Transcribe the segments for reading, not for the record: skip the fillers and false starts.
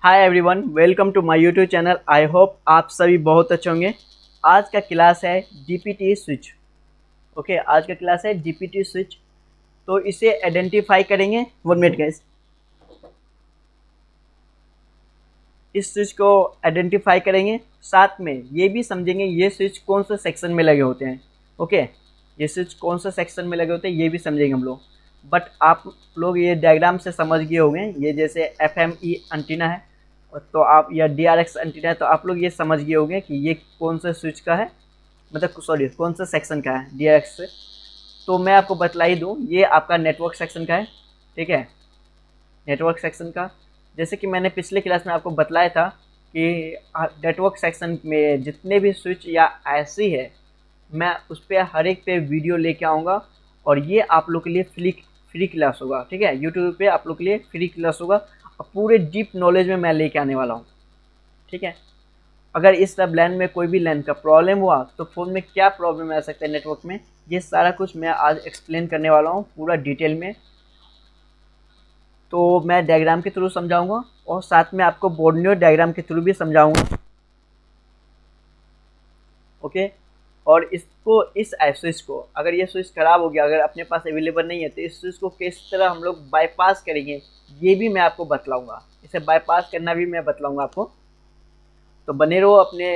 Hi everyone, welcome to my YouTube channel. I hope आप सभी बहुत अच्छे होंगे। आज का क्लास है डीपीटी स्विच। ओके, आज का क्लास है डीपीटी स्विच। तो इसे आइडेंटिफाई करेंगे। 1 मिनट गाइस। इस स्विच को आइडेंटिफाई करेंगे, साथ में ये भी समझेंगे ये स्विच कौन सा सेक्शन में लगे होते हैं। ओके, ये स्विच कौन सा सेक्शन में लगे होते हैं ये भी समझेंगे हम लोग। बट आप लोग ये डायग्राम से समझ गए होंगे, ये जैसे एफएमई एंटीना है तो आप, या डीआरएक्स एंटीना है तो आप लोग ये समझ गए होंगे कि ये कौन सा स्विच का है, मतलब सॉरी कौन सा सेक्शन का है डीआरएक्स से। तो मैं आपको बतला ही दूँ, ये आपका नेटवर्क सेक्शन का है। ठीक है, नेटवर्क सेक्शन का। जैसे कि मैंने पिछले क्लास में आपको बतलाया था कि नेटवर्क सेक्शन में जितने भी स्विच या ऐसी है, मैं उस पर हर एक पे वीडियो लेके आऊँगा और ये आप लोग के लिए फ्री क्लास होगा। ठीक है, यूट्यूब पे आप लोग के लिए फ्री क्लास होगा और पूरे डीप नॉलेज में मैं लेके आने वाला हूँ। ठीक है, अगर इस सब लैन में कोई भी लैन का प्रॉब्लम हुआ तो फ़ोन में क्या प्रॉब्लम आ सकता है नेटवर्क में, ये सारा कुछ मैं आज एक्सप्लेन करने वाला हूँ पूरा डिटेल में। तो मैं डायग्राम के थ्रू समझाऊंगा और साथ में आपको बोर्डियो डायग्राम के थ्रू भी समझाऊंगा। ओके, और इसको इस स्विच को, अगर ये स्विच ख़राब हो गया, अगर अपने पास अवेलेबल नहीं है तो इस स्विच को किस तरह हम लोग बाईपास करेंगे ये भी मैं आपको बतलाऊंगा। इसे बाईपास करना भी मैं बतलाऊंगा आपको। तो बने रहो अपने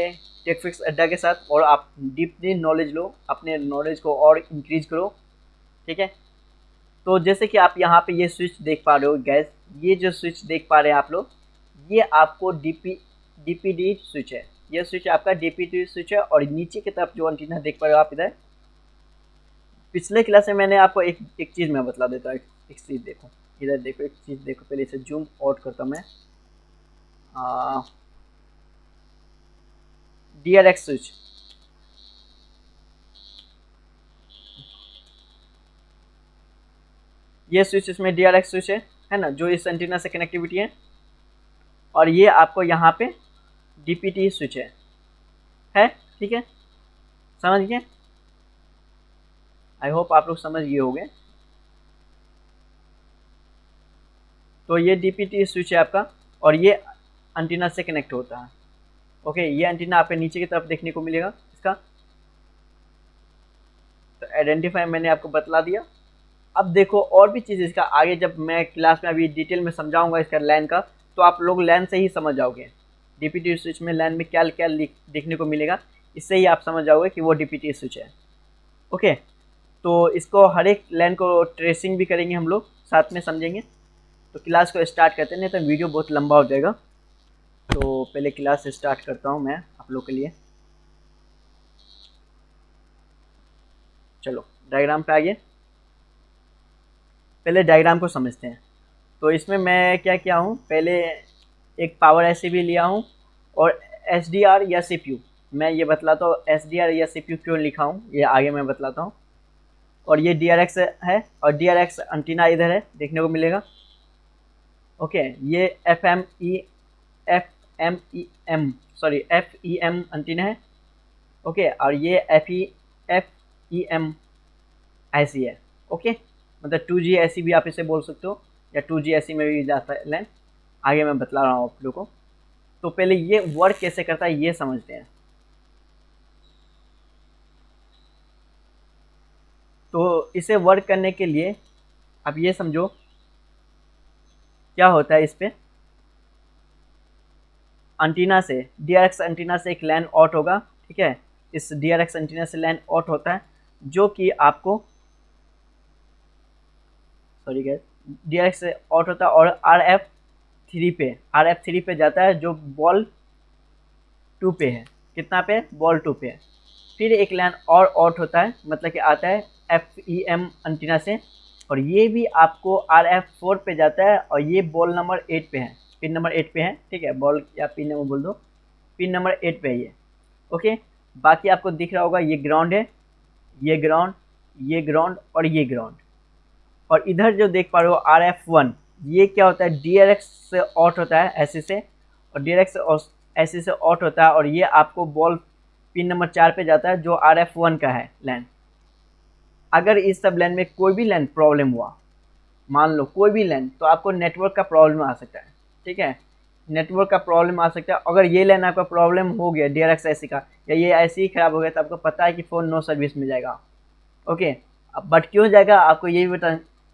टेकफिक्स अड्डा के साथ और आप डीपली नॉलेज लो, अपने नॉलेज को और इंक्रीज करो। ठीक है, तो जैसे कि आप यहाँ पे ये स्विच देख पा रहे हो गैस, ये जो स्विच देख पा रहे हैं आप लोग, ये आपको डीपीडी स्विच है। ये स्विच आपका डीपीडी स्विच है। और नीचे की तरफ जो एंटीना देख पा रहे हो आप इधर, पिछले क्लास में मैंने आपको एक चीज़ मैं बतला देता हूँ। एक चीज़ देखो, इधर देखो, एक चीज़ देखो। पहले इसे जूम आउट करता हूँ मैं। डीआरएक्स स्विच, ये स्विच इसमें डीआरएक्स स्विच है ना, जो इस एंटीना से कनेक्टिविटी है। और ये आपको यहाँ पे डीपीटी स्विच है। ठीक है, समझ गए? आई होप आप लोग समझ गए होंगे। तो ये डीपीटी स्विच है आपका और ये एंटीना से कनेक्ट होता है। ओके, ये एंटीना आपके नीचे की तरफ देखने को मिलेगा इसका। तो आइडेंटिफाई मैंने आपको बतला दिया। अब देखो और भी चीज़ इसका आगे जब मैं क्लास में अभी डिटेल में समझाऊंगा इसका लैन का, तो आप लोग लैन से ही समझ जाओगे डीपीटी स्विच में लैन में क्या क्या देखने को मिलेगा। इससे ही आप समझ जाओगे कि वो डीपीटी स्विच है। ओके, तो इसको हर एक लैन को ट्रेसिंग भी करेंगे हम लोग, साथ में समझेंगे। तो क्लास को स्टार्ट करते हैं, नहीं तो वीडियो बहुत लंबा हो जाएगा। तो पहले क्लास स्टार्ट करता हूँ मैं आप लोग के लिए। चलो डायग्राम पे आइए, पहले डायग्राम को समझते हैं। तो इसमें मैं क्या किया हूँ, पहले एक पावर ऐसी भी लिया हूँ और एसडीआर या सीपीयू। मैं ये बतलाता हूँ एसडीआर या सीपीयू क्यों लिखा हूँ, ये आगे मैं बतलाता हूँ। और ये डीआरएक्स है और डीआरएक्स एंटीना इधर है देखने को मिलेगा। ओके, ये एफ ई एम एंटीना है। ओके, और ये एफ ई एम ऐसी है। ओके, मतलब 2G ऐसी भी आप इसे बोल सकते हो, या 2G ऐसी में भी जाता है लैन। आगे मैं बतला रहा हूँ आप लोगों को। तो पहले ये वर्क कैसे करता है ये समझते हैं। तो इसे वर्क करने के लिए आप ये समझो क्या होता है। इस पे एंटीना से, डीआरएक्स एंटीना से एक लैन आउट होगा। ठीक है, इस डीआरएक्स एंटीना से लैन आउट होता है, जो कि आपको सॉरी गैस, डीआरएक्स से आउट होता है और आर एफ थ्री पे जाता है, जो बॉल 2 पे है। कितना पे? बॉल 2 पे है। फिर एक लाइन और आउट होता है, मतलब कि आता है एफ ई एम एंटीना से, और ये भी आपको RF4 पे जाता है और ये बॉल नंबर 8 पे है, पिन नंबर 8 पे है। ठीक है, बॉल या पिन नंबर बोल दो, पिन नंबर 8 पे है ये। ओके, बाकी आपको दिख रहा होगा ये ग्राउंड है, ये ग्राउंड, ये ग्राउंड और ये ग्राउंड। और इधर जो देख पा रहे हो RF1, ये क्या होता है, DRX से आउट होता है ऐसे से, और DRX ऐसे से आउट होता है, और ये आपको बॉल पिन नंबर 4 पे जाता है, जो RF1 का है लैन। अगर इस सब लैन में कोई भी लैन प्रॉब्लम हुआ, मान लो कोई भी लैन, तो आपको नेटवर्क का प्रॉब्लम आ सकता है। ठीक है, नेटवर्क का प्रॉब्लम आ सकता है। अगर ये लाइन आपका प्रॉब्लम हो गया DRX ऐसी का, या ये ऐसे ही ख़राब हो गया, तो आपको पता है कि फ़ोन नो सर्विस में जाएगा। ओके, अब बट क्यों जाएगा आपको ये भी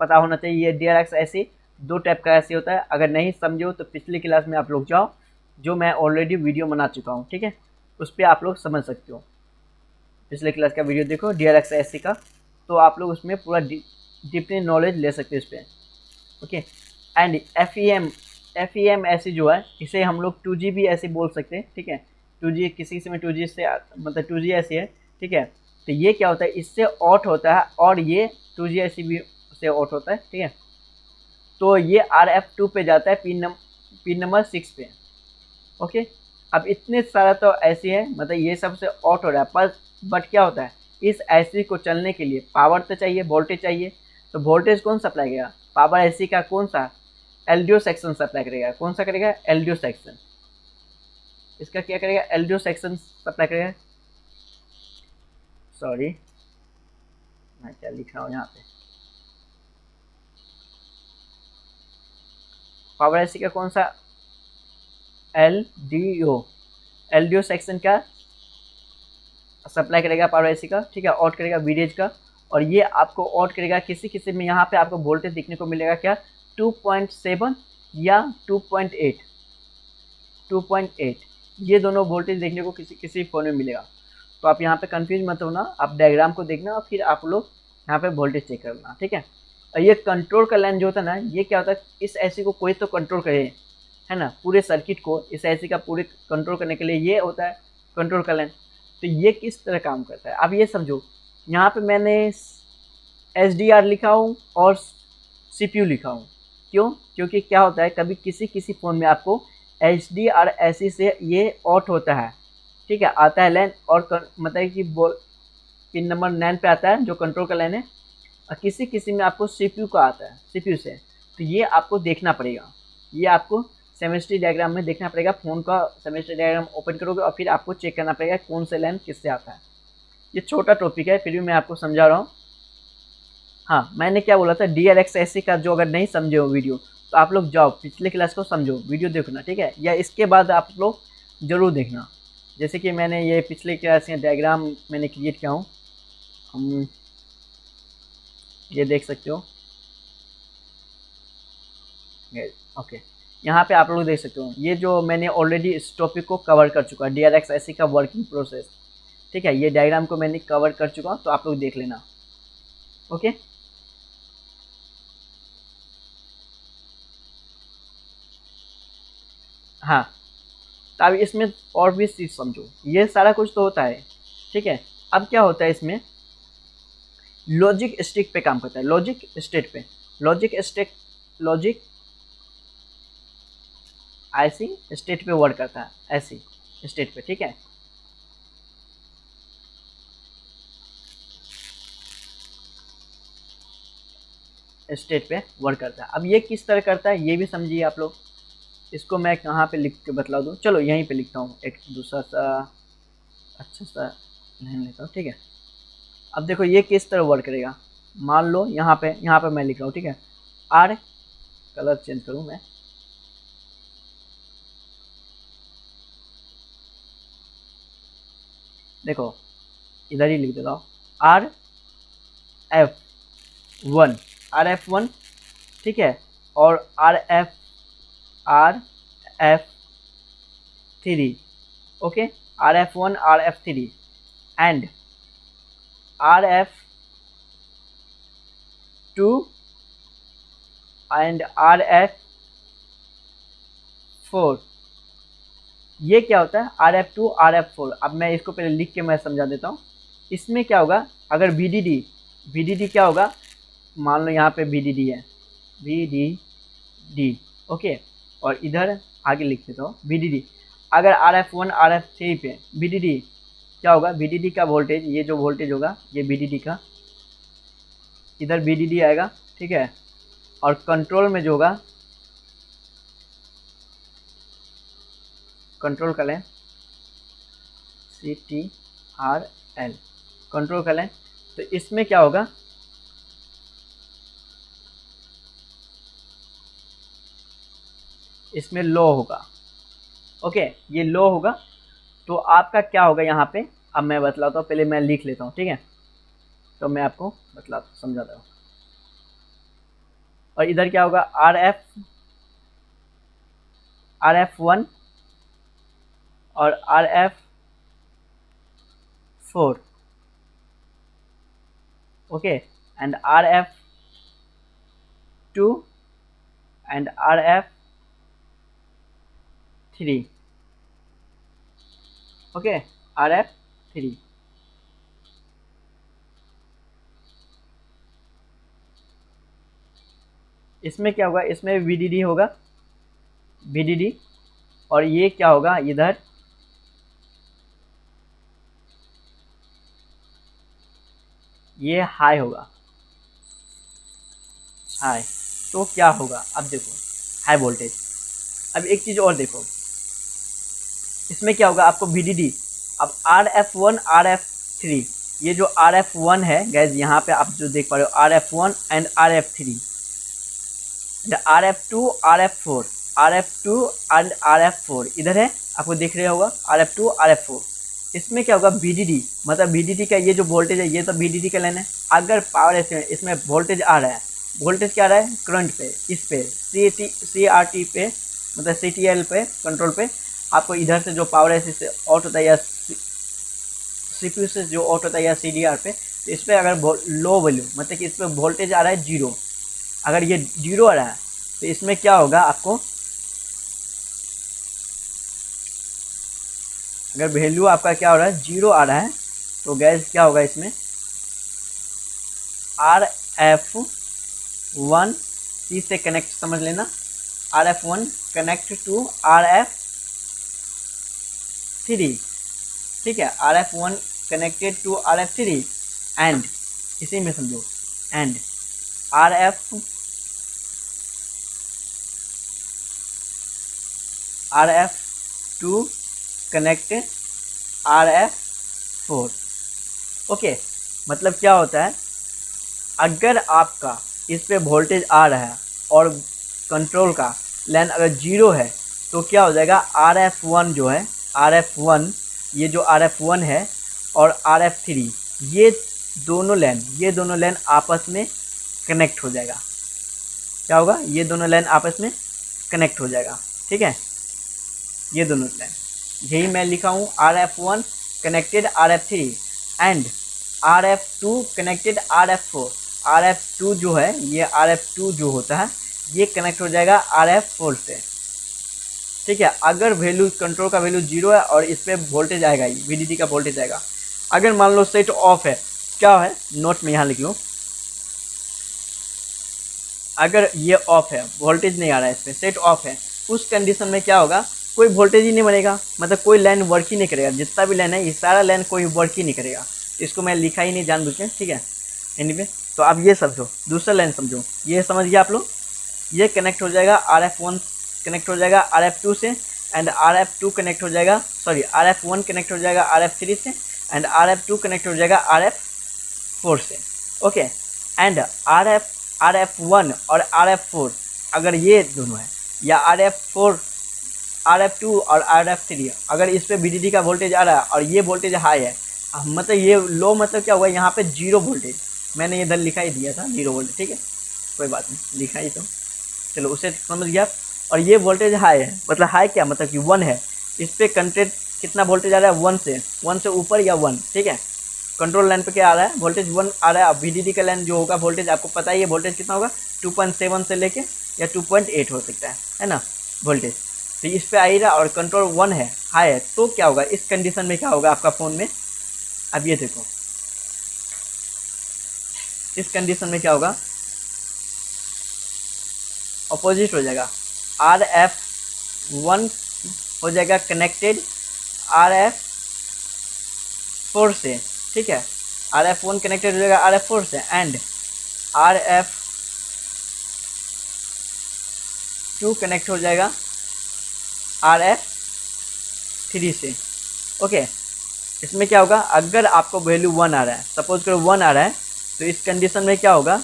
पता होना चाहिए। ये DRX ऐसी 2 टाइप का ऐसे होता है। अगर नहीं समझे हो तो पिछली क्लास में आप लोग जाओ, जो मैं ऑलरेडी वीडियो बना चुका हूँ, ठीक है, उस पर आप लोग समझ सकते हो। पिछले क्लास का वीडियो देखो DRX ऐसी का, तो आप लोग उसमें पूरा डीपली नॉलेज ले सकते हो इस पर। Okay, and F E M ऐसी जो है, इसे हम लोग 2G भी ऐसे बोल सकते हैं, ठीक है। 2G किसी किसी में 2G से मतलब 2G ऐसी है, ठीक है। तो ये क्या होता है, इससे ऑट होता है, और ये 2G ऐसी भी से ऑट होता है, ठीक है। तो ये RF2 पे जाता है, पिन नंबर 6 पे। ओके, अब इतने सारा तो ऐसी है, मतलब ये सबसे ऑट हो रहा है, पर बट क्या होता है, इस ऐसी को चलने के लिए पावर तो चाहिए, वोल्टेज चाहिए। तो वोल्टेज कौन सप्लाई करेगा, पावर ऐसी का कौन सा, LDO सेक्शन सप्लाई करेगा। कौन सा करेगा, LDO सेक्शन। इसका क्या करेगा, LDO सेक्शन सप्लाई करेगा। सॉरी, मैं क्या लिख रहा हूँ यहाँ पे, पावर ऐसी का कौन सा, LDO सेक्शन का सप्लाई करेगा पावर ऐसी का, ठीक है। ऑट करेगा वीडेज का, और ये आपको ऑट करेगा किसी किसी में। यहाँ पे आपको वोल्टेज दिखने को मिलेगा क्या, 2.7 या 2.8, ये दोनों वोल्टेज देखने को किसी किसी फ़ोन में मिलेगा। तो आप यहाँ पे कंफ्यूज मत होना, आप डायग्राम को देखना और फिर आप लोग यहाँ पे वोल्टेज चेक करना, ठीक है। और ये कंट्रोल का लाइन जो होता है ना, ये क्या होता है, इस ऐसी को कोई तो कंट्रोल करे, है ना, पूरे सर्किट को इस ऐसी का पूरे कंट्रोल करने के लिए ये होता है कंट्रोल का लाइन। तो ये किस तरह काम करता है, अब ये समझो। यहाँ पे मैंने SDR लिखा हूँ और CPU लिखा हूँ, क्यों, क्योंकि क्या होता है, कभी किसी किसी फ़ोन में आपको HDR ऐसी से ये ऑट होता है, ठीक है, आता है लाइन, और मतलब कि पिन नंबर 9 पे आता है जो कंट्रोल का लाइन है। और किसी किसी में आपको CPU का आता है, CPU से। तो ये आपको देखना पड़ेगा, ये आपको सेमेस्ट्री डायग्राम में देखना पड़ेगा। फ़ोन का सेमेस्ट्री डायग्राम ओपन करोगे और फिर आपको चेक करना पड़ेगा कौन से लाइन किससे आता है। ये छोटा टॉपिक है, फिर भी मैं आपको समझा रहा हूँ। हाँ, मैंने क्या बोला था, DRX ऐसी का जो अगर नहीं समझे हो वीडियो, तो आप लोग जाओ पिछले क्लास को समझो, वीडियो देखना, ठीक है, या इसके बाद आप लोग ज़रूर देखना। जैसे कि मैंने ये पिछले क्लास में डायग्राम मैंने क्रिएट किया हूँ, हम ये देख सकते हो। ओके, यहाँ पे आप लोग देख सकते हो, ये जो मैंने ऑलरेडी इस टॉपिक को कवर कर चुका है, DRX ऐसी का वर्किंग प्रोसेस, ठीक है। ये डायग्राम को मैंने कवर कर चुका हूँ, तो आप लोग देख लेना। ओके, हाँ, तो अब इसमें और भी चीज़ समझो, ये सारा कुछ तो होता है, ठीक है। अब क्या होता है इसमें, लॉजिक स्टेट पे काम करता है, लॉजिक स्टेट पे, लॉजिक ऐसी स्टेट पे वर्क करता है, ऐसी स्टेट पे, ठीक है। स्टेट पे वर्क करता है। अब ये किस तरह करता है ये भी समझिए आप लोग। इसको मैं कहाँ पे लिख के बतला दूँ, चलो यहीं पे लिखता हूँ, एक दूसरा सा अच्छा सा लाइन लेता हूँ, ठीक है। अब देखो ये किस तरह वर्क करेगा, मान लो यहाँ पे मैं लिख रहा हूँ, ठीक है। आर, कलर चेंज करूँ मैं, देखो इधर ही लिख देता हूँ, RF1, RF1, ठीक है, और RF3, okay, RF1 RF3 and RF2 and RF4। ये क्या होता है, RF2 RF4। अब मैं इसको पहले लिख के मैं समझा देता हूँ। इसमें क्या होगा, अगर VDD क्या होगा, मान लो यहाँ पे VDD है, VDD, ओके, और इधर आगे लिख देता हूँ VDD। अगर RF1 RF3 पे VDD क्या होगा, VDD का वोल्टेज, ये जो वोल्टेज होगा ये VDD का, इधर VDD आएगा, ठीक है। और कंट्रोल में जो होगा, कंट्रोल कर लें CTRL, कंट्रोल कर लें। तो इसमें क्या होगा, इसमें लो होगा, ओके, ये लो होगा तो आपका क्या होगा यहाँ पे, अब मैं बतलाता हूँ, पहले मैं लिख लेता हूँ, ठीक है, तो मैं आपको समझाता हूँ। और इधर क्या होगा, RF1 और RF4, okay, and RF2 and RF3, okay, RF3। इसमें क्या होगा, इसमें VDD होगा, VDD, और ये क्या होगा इधर, ये हाई होगा, हाई। तो क्या होगा, अब देखो हाई वोल्टेज। अब एक चीज़ और देखो, इसमें क्या होगा आपको VDD, अब RF1 RF3, ये जो RF1 है गैस, यहाँ पे आप जो देख पा रहे हो RF1 and RF3, RF2 RF4, RF2 and RF4 इधर है, आपको दिख रहा होगा RF2 RF4। इसमें क्या होगा VDD, मतलब VDD का ये जो वोल्टेज है, ये तो VDD का लाइन है। अगर पावर इसमें वोल्टेज आ रहा है, वोल्टेज क्या आ रहा है करंट पे, इस पे CRT पे, मतलब CTL पे, कंट्रोल पे, आपको इधर से जो पावर है इससे आउट होता है, या CPU से जो आउट होता है, या CDR पे, तो इस पर अगर लो वैल्यू, मतलब कि इस पर वोल्टेज आ रहा है 0, अगर ये 0 आ रहा है तो इसमें क्या होगा आपको, अगर वैल्यू आपका क्या हो रहा है 0 आ रहा है, तो गैस क्या होगा इसमें, RF1 C से कनेक्ट, समझ लेना, RF1 कनेक्ट टू RF3, ठीक है, RF1 connected to RF3 and, इसी में समझो, and RF2 connect RF4, okay. मतलब क्या होता है, अगर आपका इस पे वोल्टेज आ रहा है और कंट्रोल का लाइन अगर 0 है, तो क्या हो जाएगा, RF1 जो है, RF1, ये जो RF1 है और RF3, ये दोनों लाइन आपस में कनेक्ट हो जाएगा। क्या होगा, ये दोनों लाइन आपस में कनेक्ट हो जाएगा, ठीक है, ये दोनों लाइन, यही मैं लिखा हूँ, RF1 connected RF3 and RF2 connected RF4। RF2 जो है, ये RF2 जो होता है, ये कनेक्ट हो जाएगा RF4 से, ठीक है। अगर वैल्यू, कंट्रोल का वैल्यू 0 है और इस पर वोल्टेज आएगा, VDD का वोल्टेज आएगा। अगर मान लो सेट ऑफ है, क्या है, नोट में यहाँ लिख लो, अगर ये ऑफ है, वोल्टेज नहीं आ रहा है, इस पर सेट ऑफ है, उस कंडीशन में क्या होगा, कोई वोल्टेज ही नहीं बनेगा, मतलब कोई लाइन वर्क ही नहीं करेगा, जितना भी लाइन है ये सारा लाइन कोई वर्क ही नहीं करेगा। इसको मैं लिखा ही नहीं जानबूझ के, ठीक है। एनीवे, तो अब ये समझो, दूसरा लाइन समझो, ये समझ गया आप लोग, ये कनेक्ट हो जाएगा RF1 कनेक्ट हो जाएगा RF2 से, एंड RF2 कनेक्ट हो जाएगा, सॉरी, RF1 कनेक्ट हो जाएगा RF3 से, एंड RF2 कनेक्ट हो जाएगा RF4 से, ओके। एंड RF1 और RF4, अगर ये दोनों है, या RF4, RF2 और RF3, अगर इस पे VDD का वोल्टेज आ रहा है और ये वोल्टेज हाई है, मतलब ये लो, मतलब क्या हुआ, यहाँ पे 0 वोल्टेज, मैंने इधर लिखा ही दिया था 0 वोल्टेज, ठीक है, कोई बात नहीं, लिखा ही तो, चलो उसे समझ गया। और ये वोल्टेज हाई है, मतलब हाई क्या, मतलब कि 1 है, इस पर कंट्रेट कितना वोल्टेज आ रहा है, 1 से ऊपर या 1, ठीक है। कंट्रोल लाइन पे क्या आ रहा है, वोल्टेज 1 आ रहा है। अब VDD का लाइन जो होगा, वोल्टेज आपको पता ही है, वोल्टेज कितना होगा, 2.7 से लेके या 2.8 हो सकता है ना वोल्टेज। तो इस पे आ ही रहा और कंट्रोल 1 है, हाई है, तो क्या होगा इस कंडीशन में, क्या होगा आपका फ़ोन में, अब ये देखो, इस कंडीशन में क्या होगा, अपोजिट हो जाएगा, RF1 हो जाएगा कनेक्टेड RF4 से, ठीक है, RF1 कनेक्टेड हो जाएगा RF4 से, एंड RF2 कनेक्ट हो जाएगा RF3 से, ओके। इसमें क्या होगा, अगर आपको वैल्यू 1 आ रहा है, सपोज करो 1 आ रहा है, तो इस कंडीशन में क्या होगा,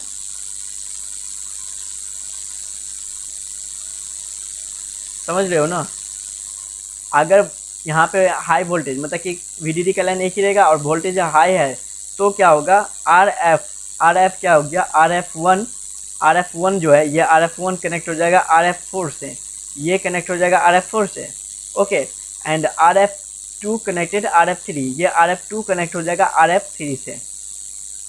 समझ रहे हो ना, अगर यहाँ पे हाई वोल्टेज मतलब कि VDD का लाइन एक ही रहेगा और वोल्टेज हाई है तो क्या होगा, RF क्या हो गया, RF1 जो है ये RF1 कनेक्ट हो जाएगा RF4 से, ये कनेक्ट हो जाएगा RF4 से, okay. And RF2 connected RF3, ये RF2 कनेक्ट हो जाएगा RF3 से,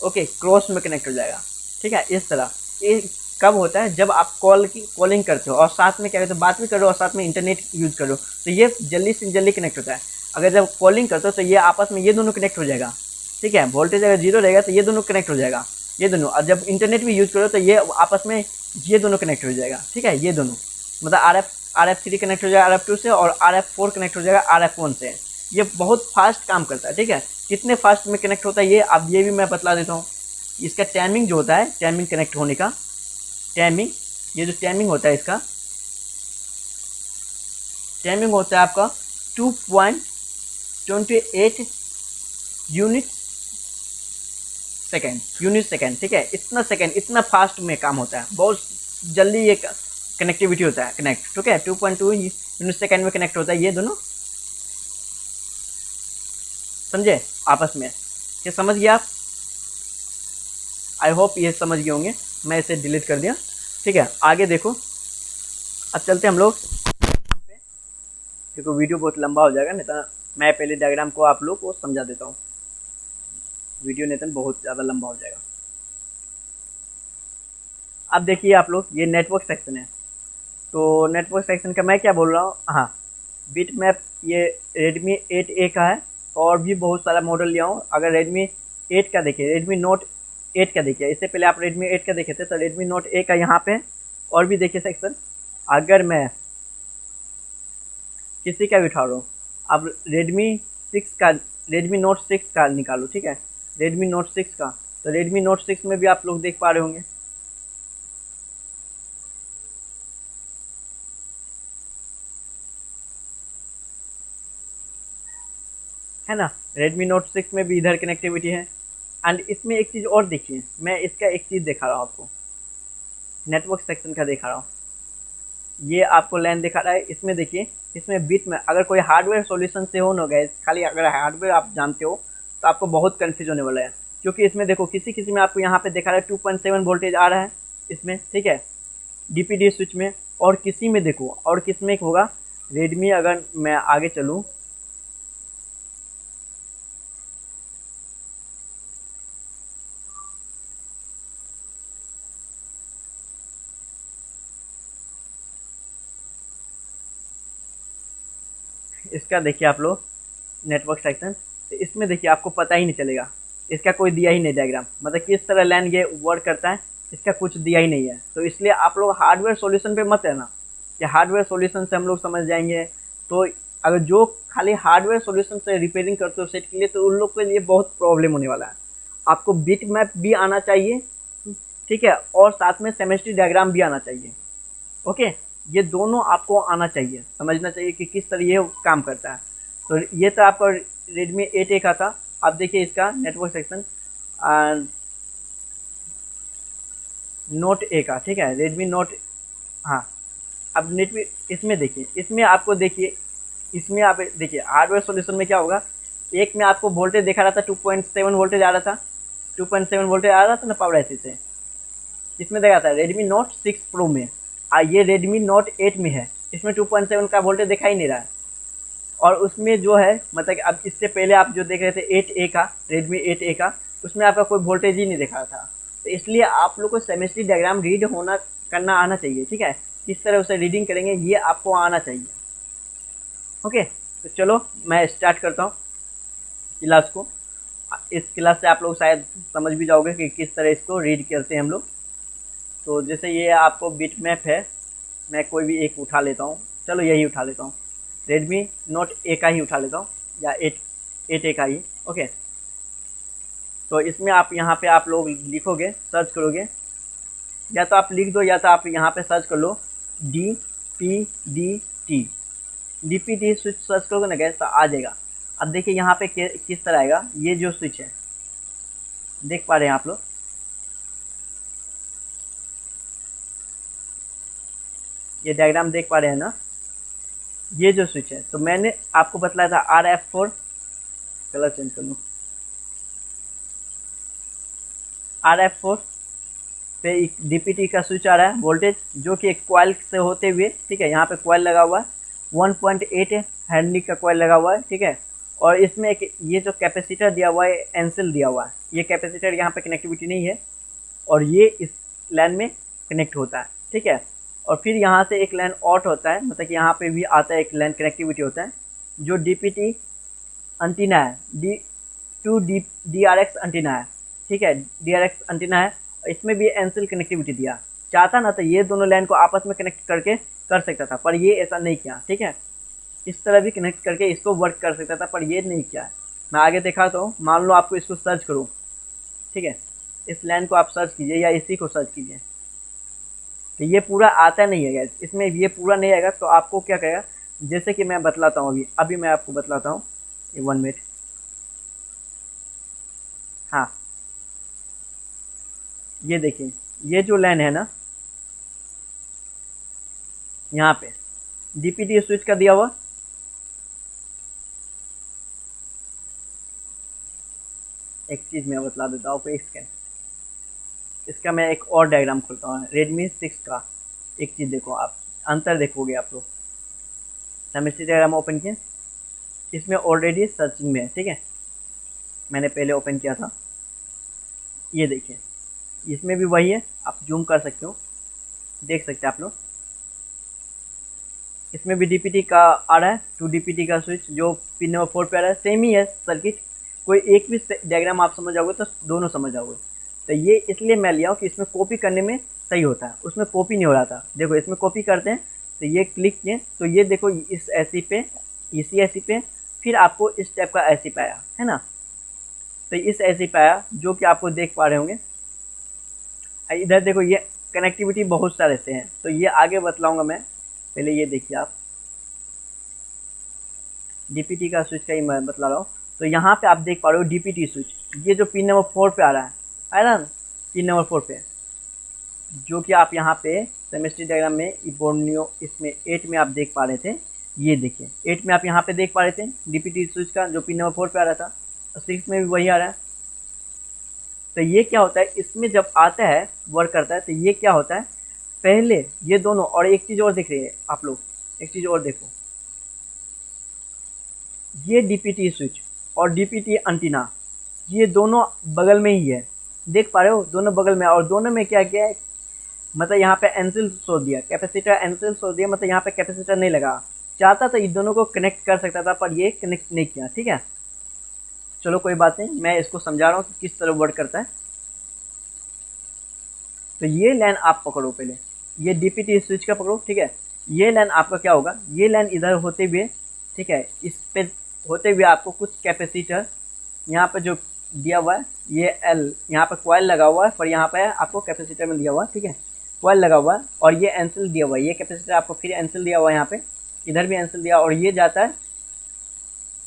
ओके, क्रॉस में कनेक्ट हो जाएगा, ठीक है। इस तरह ये कब होता है, जब आप कॉलिंग करते हो और साथ में क्या कहते हो बात भी करो और साथ में इंटरनेट यूज करो, तो ये जल्दी से जल्दी कनेक्ट होता है। अगर जब कॉलिंग करते हो तो ये आपस में ये दोनों कनेक्ट हो जाएगा, ठीक है। वोल्टेज अगर जीरो रहेगा तो ये दोनों कनेक्ट हो जाएगा, ये दोनों। और जब इंटरनेट भी यूज करो तो ये आपस में ये दोनों कनेक्ट हो जाएगा, ठीक है। ये दोनों मतलब RF3 कनेक्ट हो जाएगा RF2 से और RF4 कनेक्ट हो जाएगा RF1 से। ये बहुत फास्ट काम करता है, ठीक है। कितने फास्ट में कनेक्ट होता है ये अब ये भी मैं बतला देता हूँ। इसका टाइमिंग जो होता है, टाइमिंग कनेक्ट होने का टाइमिंग, ये जो टाइमिंग होता है इसका टाइमिंग होता है आपका 2.28 यूनिट सेकेंड, ठीक है। इतना फास्ट में काम होता है, बहुत जल्दी ये कनेक्टिविटी होता है, कनेक्ट, ठीक है। 2.2 यूनिट सेकेंड में कनेक्ट होता है ये दोनों, समझे आपस में। ये समझ गया आप? आई होप ये समझ गए होंगे। मैं इसे डिलीट कर दिया, ठीक है। आगे देखो, अब चलते हम लोग पे, क्योंकि वीडियो बहुत लंबा हो जाएगा, नहीं तो मैं पहले डायग्राम को आप लोग को समझा देता हूँ, वीडियो नहीं तो बहुत ज़्यादा लंबा हो जाएगा। अब देखिए आप लोग, ये नेटवर्क सेक्शन है, तो नेटवर्क सेक्शन का मैं क्या बोल रहा हूँ, हाँ, बिट मैप ये Redmi 8A का है, और भी बहुत सारा मॉडल लिया हूँ। अगर Redmi 8 का देखिए, Redmi Note 8 का देखिए, इससे पहले आप Redmi 8 का देखे थे, तो Redmi Note 8 का यहाँ पे और भी देखिए सेक्शन। अगर मैं किसी का भी उठा रहा हूँ, अब Redmi Note 6 का निकालो, ठीक है, Redmi Note 6 का, तो Redmi Note 6 में भी आप लोग देख पा रहे होंगे, है ना। Redmi Note 6 में भी इधर कनेक्टिविटी है। एंड इसमें एक चीज़ और देखिए, मैं इसका एक चीज़ दिखा रहा हूँ आपको, नेटवर्क सेक्शन का दिखा रहा हूँ। ये आपको लाइन दिखा रहा है, इसमें देखिए, इसमें बीच में अगर कोई हार्डवेयर सॉल्यूशन से हो ना गए, खाली अगर हार्डवेयर आप जानते हो तो आपको बहुत कंफ्यूज होने वाला है। क्योंकि इसमें देखो, किसी में आपको यहाँ पे दिखा रहा है 2.7 वोल्टेज आ रहा है इसमें, ठीक है, DPD स्विच में। और किसी में देखो, और किस में होगा, रेडमी, अगर मैं आगे चलूँ, इसका देखिए आप लोग नेटवर्क सेक्शन, तो इसमें देखिए आपको पता ही नहीं चलेगा, इसका कोई दिया ही नहीं डायग्राम, मतलब किस तरह लैन ये वर्क करता है, इसका कुछ दिया ही नहीं है। तो इसलिए आप लोग हार्डवेयर सॉल्यूशन पे मत रहना कि हार्डवेयर सॉल्यूशन से हम लोग समझ जाएंगे। तो अगर जो खाली हार्डवेयर सॉल्यूशन से रिपेयरिंग करते हो सेट के लिए, तो उन लोग के लिए बहुत प्रॉब्लम होने वाला है। आपको बिट मैप भी आना चाहिए, ठीक है, और साथ में सेमेस्ट्री डायग्राम भी आना चाहिए, ओके। ये दोनों आपको आना चाहिए, समझना चाहिए कि किस तरह ये काम करता है। तो ये तो आपका Redmi 8A का था। अब देखिए इसका नेटवर्क सेक्शन Note A का, ठीक है, Redmi Note, हाँ। अब नेट में इसमें देखिए, इसमें आपको देखिए, इसमें आप देखिए हार्डवेयर सॉल्यूशन में क्या होगा, एक में आपको वोल्टेज दिखा रहा था 2.7 वोल्टेज आ रहा था, 2.7 वोल्टेज आ रहा था ना पावर IC से। इसमें देखा था Redmi Note 6 Pro में, ये Redmi Note 8 में है, इसमें 2.7 का वोल्टेज दिखाई नहीं रहा है। और उसमें जो है, मतलब अब इससे पहले आप जो देख रहे थे 8A का, Redmi 8A का, उसमें आपका कोई वोल्टेज ही नहीं दिखा रहा था। तो इसलिए आप लोग को सेमेस्ट्री डायग्राम रीड करना आना चाहिए, ठीक है। किस तरह उसे रीडिंग करेंगे ये आपको आना चाहिए, ओके। तो चलो मैं स्टार्ट करता हूँ क्लास को। इस क्लास से आप लोग शायद समझ भी जाओगे कि किस तरह इसको रीड करते हैं हम लोग। तो जैसे ये आपको बिट मैप है, मैं कोई भी एक उठा लेता हूँ, चलो यही उठा लेता हूँ, Redmi Note A का ही उठा लेता हूँ, या 8A का ही, ओके। तो इसमें आप यहाँ पे आप लोग लिखोगे, सर्च करोगे, या तो आप लिख दो या तो आप यहाँ पे सर्च कर लो DPD स्विच सर्च करोगे ना गैस, तो आ जाएगा। अब देखिए यहाँ पे किस तरह आएगा, ये जो स्विच है देख पा रहे हैं आप लोग, ये डायग्राम देख पा रहे हैं ना। ये जो स्विच है, तो मैंने आपको बतलाया था RF4, कलर चेंज कर लूँ, RF4 पे एक DPT का स्विच आ रहा है वोल्टेज, जो कि एक कॉइल से होते हुए, ठीक है, यहाँ पे कॉइल लगा हुआ है 1.8 है, हैंडली का कॉइल लगा हुआ है, ठीक है। और इसमें एक ये जो कैपेसिटर दिया हुआ है एनसिल दिया हुआ है, ये कैपेसिटर यहाँ पे कनेक्टिविटी नहीं है, और ये इस लाइन में कनेक्ट होता है, ठीक है। और फिर यहाँ से एक लाइन आउट होता है, मतलब कि यहाँ पे भी आता है एक लाइन कनेक्टिविटी होता है, जो DPT एंटीना है, DRX एंटीना है, ठीक है, DRX एंटीना है। इसमें भी एनसिल कनेक्टिविटी दिया, चाहता ना तो ये दोनों लाइन को आपस में कनेक्ट करके कर सकता था, पर ये ऐसा नहीं किया, ठीक है। इस तरह भी कनेक्ट करके इसको वर्क कर सकता था, पर ये नहीं किया है। मैं आगे दिखाता हूँ, मान लो आपको इसको सर्च करूँ, ठीक है, इस लाइन को आप सर्च कीजिए या इसी को सर्च कीजिए, तो ये पूरा आता नहीं है गैस, इसमें ये पूरा नहीं आएगा। तो आपको क्या कहेगा, जैसे कि मैं बतलाता हूँ, अभी मैं आपको बतलाता हूँ, 1 मिनट। हाँ, ये देखिए, ये जो लाइन है ना, यहाँ पे DPT स्विच का दिया हुआ, एक चीज़ मैं बतला देता हूँ आपको, इसका मैं एक और डायग्राम खोलता हूँ, Redmi 6 का। एक चीज़ देखो, आप अंतर देखोगे आप लोग, सेमेस्ट्री डायग्राम ओपन किए, इसमें ऑलरेडी सर्चिंग में है, ठीक है, मैंने पहले ओपन किया था। ये देखिए, इसमें भी वही है, आप जूम कर सकते हो, देख सकते हैं आप लोग, इसमें भी DPT का आ रहा है, 2 DPT का स्विच जो पिन नंबर 4 पे आ रहा है, सेम ही है सर्किट। कोई एक भी डायग्राम आप समझ जाओगे तो दोनों समझ जाओगे। तो ये इसलिए मैं लिया हूँ कि इसमें कॉपी करने में सही होता है, उसमें कॉपी नहीं हो रहा था। देखो, इसमें कॉपी करते हैं तो ये क्लिक किए, तो ये देखो इस ऐसी पे, इसी ऐसी पे, फिर आपको इस टाइप का ऐसी पे आया है ना, तो इस ऐसी पे आया, जो कि आपको देख पा रहे होंगे। इधर देखो, ये कनेक्टिविटी बहुत सारे से हैं, तो ये आगे बतलाऊंगा मैं, पहले ये देखिए आप, DPT का स्विच का ही मैं बतला रहा हूँ। तो यहाँ पे आप देख पा रहे हो DPT स्विच, ये जो पिन नंबर 4 पे आ रहा है ना, पिन नंबर 4 पे, जो कि आप यहाँ पे सेमेस्ट्री डायग्राम में बोर्नियो इसमें 8 में आप देख पा रहे थे। ये देखिए 8 में आप यहाँ पे देख पा रहे थे DPT स्विच का, जो पिन नंबर 4 पे आ रहा था, और 6 में भी वही आ रहा है। तो ये क्या होता है, इसमें जब आता है वर्क करता है, तो ये क्या होता है, पहले ये दोनों, और एक चीज़ और देख रहे हैं आप लोग, एक चीज़ और देखो, ये DPT स्विच और DPT एंटीना, ये दोनों बगल में ही है, देख पा रहे हो, दोनों बगल में। और दोनों में क्या क्या है, मतलब यहाँ पे एनसिल छोड़ दिया, कैपेसिटर एनसिल छोड़ दिया, मतलब यहाँ पे कैपेसिटर नहीं लगा। चाहता था इन दोनों को कनेक्ट कर सकता था, पर ये कनेक्ट नहीं किया, ठीक है। चलो कोई बात नहीं, मैं इसको समझा रहा हूँ कि किस तरह वर्क करता है। तो ये लाइन आप पकड़ो पहले, ये DPT स्विच का पकड़ो, ठीक है। ये लाइन आपका क्या होगा, ये लाइन इधर होते हुए, ठीक है, इस पे होते हुए आपको कुछ कैपेसिटर यहाँ पे जो दिया हुआ है, ये L यहाँ पे कॉइल लगा हुआ है, पर यहाँ पे आपको कैपेसिटर में दिया हुआ है, ठीक है, कॉइल लगा हुआ है, और ये एनसिल दिया हुआ है, ये कैपेसिटर आपको फिर एनसिल दिया हुआ है, यहाँ पे इधर भी एनसिल दिया, और ये जाता है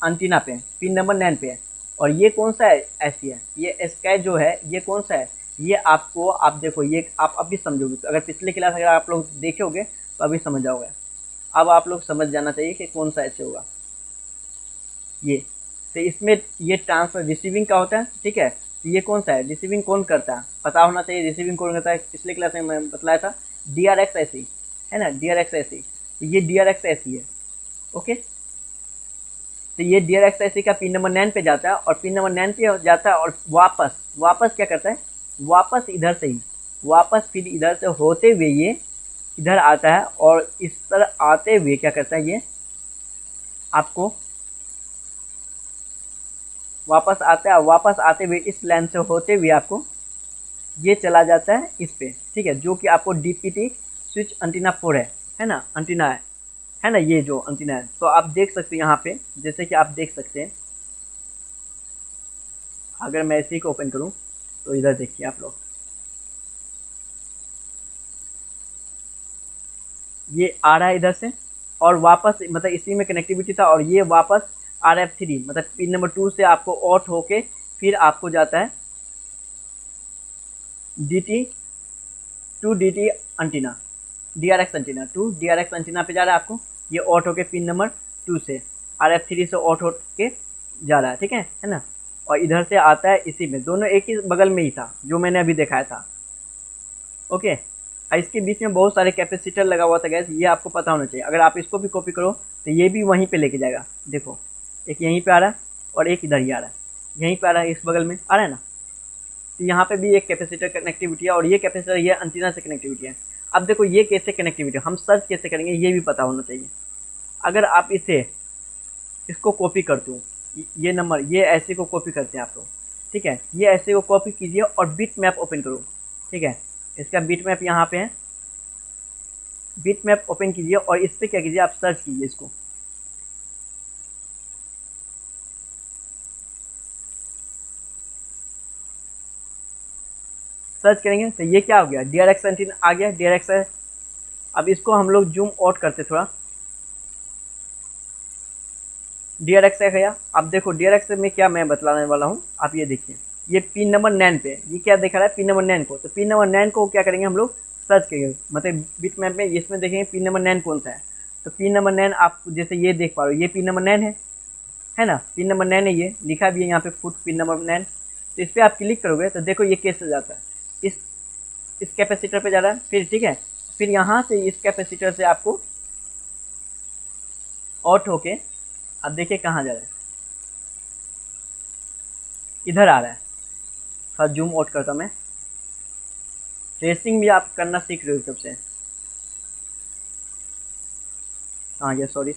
एंटीना पे, पिन नंबर 9 पे है। और ये कौन सा है, ऐसी है, ये स्काई जो है, ये कौन सा है, ये आपको, आप देखो, ये आप अभी समझोगे, तो अगर पिछले क्लास अगर आप लोग देखे होगे तो अभी समझ जाओगे। अब आप लोग समझ जाना चाहिए कि कौन सा ऐसे होगा ये। तो इसमें ये ट्रांसफर रिसीविंग का होता है, ठीक है। तो ये कौन सा है, रिसीविंग कौन करता है, पता होना चाहिए रिसीविंग कौन करता है। पिछले क्लास में मैं बतलाया था, DRX ऐसी है ना, DRX ऐसी, तो ये DRX ऐसी है, ओके। तो ये DRX ऐसी का पिन नंबर 9 पे जाता है, और पिन नंबर 9 पे जाता है, और वापस क्या करता है, वापस इधर से ही, वापस फिर इधर से होते हुए ये इधर आता है, और इस तरह आते हुए क्या करता है, ये आपको वापस आता है, वापस आते हुए इस लाइन से होते हुए आपको ये चला जाता है इस पे, ठीक है, जो कि आपको DPT स्विच एंटीना 4 है ना, एंटीना है ना, ये जो एंटीना है। तो आप देख सकते हैं यहाँ पे, जैसे कि आप देख सकते हैं, अगर मैं इसी को ओपन करूँ तो इधर देखिए आप लोग, ये आ रहा है इधर से, और वापस मतलब इसी में कनेक्टिविटी था, और ये वापस RF3 मतलब पिन नंबर 2 से आपको आउट होके फिर आपको जाता है DT to DT antenna, DRX antenna to DRX antenna पे जा रहा है आपको, ये ऑट होके पिन नंबर 2 से RF3 से ऑट होके जा रहा है, ठीक है ना। और इधर से आता है इसी में, दोनों एक ही बगल में ही था जो मैंने अभी दिखाया था। ओके, और इसके बीच में बहुत सारे कैपेसिटर लगा हुआ था गैस, ये आपको पता होना चाहिए। अगर आप इसको भी कॉपी करो तो ये भी वहीं पे लेके जाएगा। देखो एक यहीं पे आ रहा है और एक इधर ही आ रहा है, यहीं पे आ रहा है, इस बगल में आ रहा है ना। तो यहाँ पे भी एक कैपेसिटर कनेक्टिविटी है और ये कैपेसिटर ये एंटीना से कनेक्टिविटी है। अब देखो ये कैसे कनेक्टिविटी, हम सर्च कैसे करेंगे ये भी पता होना चाहिए। अगर आप इसको कॉपी करते हो, ये नंबर ये ऐसे को कॉपी करते हैं आप लोग, ठीक है। ये ऐसे को कॉपी कीजिए और बिट मैप ओपन करो, ठीक है। इसका बिट मैप यहाँ पे है, बिट मैप ओपन कीजिए और इस पर क्या कीजिए, आप सर्च कीजिए इसको। सर्च करेंगे तो ये क्या हो गया, DRX एंटीना आ गया, DRX है। अब इसको हम लोग जूम आउट करते थोड़ा, DRX है गया। अब देखो DRX में क्या मैं बतलाने वाला हूँ, आप ये देखिए। ये पिन नंबर 9 पे ये क्या दिखा रहा है, पिन नंबर 9 को। तो पिन नंबर 9 को क्या करेंगे हम लोग, सर्च करेंगे, मतलब बिट मैप में इसमें देखेंगे पिन नंबर 9 कौन सा है। तो पिन नंबर 9 आप जैसे ये देख पा रहे हो, ये पिन नंबर 9 है ना, पिन नंबर 9 है, ये लिखा भी है यहाँ पे फुट पिन नंबर 9। तो इस पर आप क्लिक करोगे तो देखो ये कैसे जाता है, इस कैपेसिटर पे जा रहा है, फिर ठीक है। फिर यहाँ से इस कैपेसिटर से आपको आउट होके अब देखिए कहाँ जा रहा है, इधर आ रहा है। थोड़ा जूम आउट करता मैं, ट्रेसिंग भी आप करना सीख रहे हो तब से। हाँ ये सॉरी